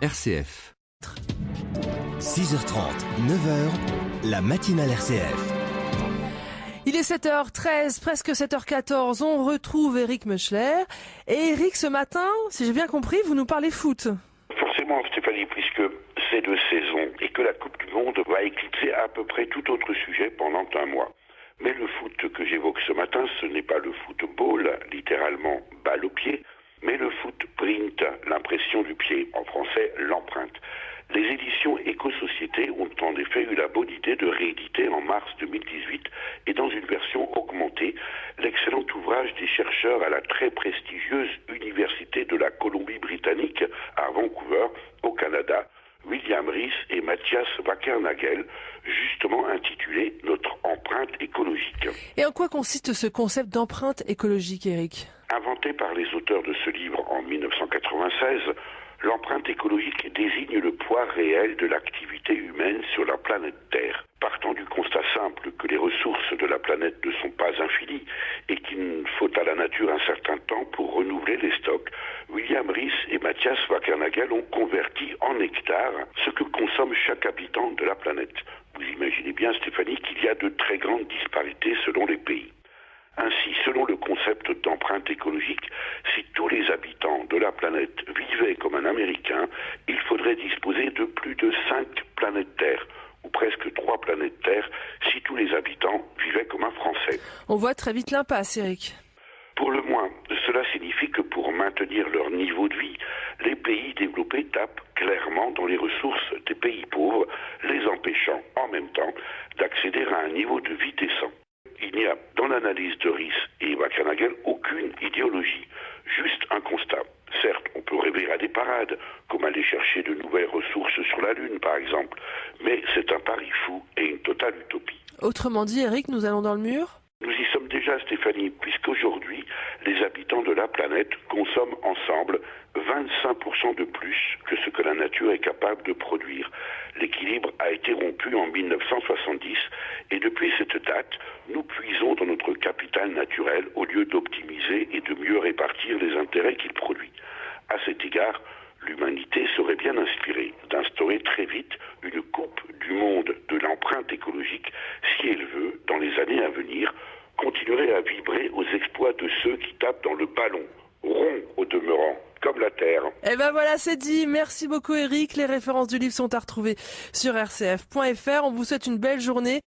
RCF. 6h30, 9h, la matinale RCF. Il est 7h13, presque 7h14, on retrouve Eric Meuchler. Et Eric, ce matin, si j'ai bien compris, vous nous parlez foot. Forcément, Stéphanie, puisque c'est de saison et que la Coupe du Monde va éclipser à peu près tout autre sujet pendant un mois. Mais le foot que j'évoque ce matin, ce n'est pas le football, littéralement balle au pied, mais le footprint, l'impression du pied, en français l'empreinte. Les éditions Éco-Société ont en effet eu la bonne idée de rééditer en mars 2018 et dans une version augmentée l'excellent ouvrage des chercheurs à la très prestigieuse Université de la Colombie-Britannique à Vancouver, au Canada, William Rees et Matthias Wackernagel, justement intitulé « Notre empreinte écologique ». Et en quoi consiste ce concept d'empreinte écologique, Eric ? Inventé par les auteurs de ce livre en 1996, l'empreinte écologique désigne le poids réel de l'activité humaine sur la planète Terre. Partant du constat simple que les ressources de la planète ne sont pas infinies et qu'il faut à la nature un certain temps pour renouveler les stocks, William Rees et Matthias Wackernagel ont converti en hectares ce que consomme chaque habitant de la planète. Vous imaginez bien, Stéphanie, qu'il y a de très grandes disparités selon les pays. Ainsi, selon le concept d'empreinte écologique, si tous les habitants de la planète vivaient comme un Américain, il faudrait disposer de plus de 5 planètes Terre, ou presque 3 planètes Terre, si tous les habitants vivaient comme un Français. On voit très vite l'impasse, Eric. Pour le moins, cela signifie que pour maintenir leur niveau de vie, les pays développés tapent clairement dans les ressources des pays pauvres, les empêchant en même temps d'accéder à un niveau de vie décent. Il n'y a dans l'analyse de Rees et Wackernagel aucune idéologie, juste un constat. Certes, on peut rêver à des parades, comme aller chercher de nouvelles ressources sur la Lune par exemple, mais c'est un pari fou et une totale utopie. Autrement dit, Eric, nous allons dans le mur ? Nous y sommes déjà, Stéphanie, puisqu'aujourd'hui, les habitants de la planète consomment ensemble 25% de plus que ce que la nature est capable de produire. L'équilibre a été rompu en 1970 et depuis cette date, nous puisons dans notre capital naturel au lieu d'optimiser et de mieux répartir les intérêts qu'il produit. À cet égard, l'humanité serait bien inspirée d'instaurer très vite une coupe du monde de l'empreinte écologique si elle veut, dans les années à venir, continuer à vibrer aux exploits de ceux qui tapent dans le ballon, rond au demeurant, comme la Terre. Eh ben voilà, c'est dit. Merci beaucoup, Eric. Les références du livre sont à retrouver sur rcf.fr. On vous souhaite une belle journée.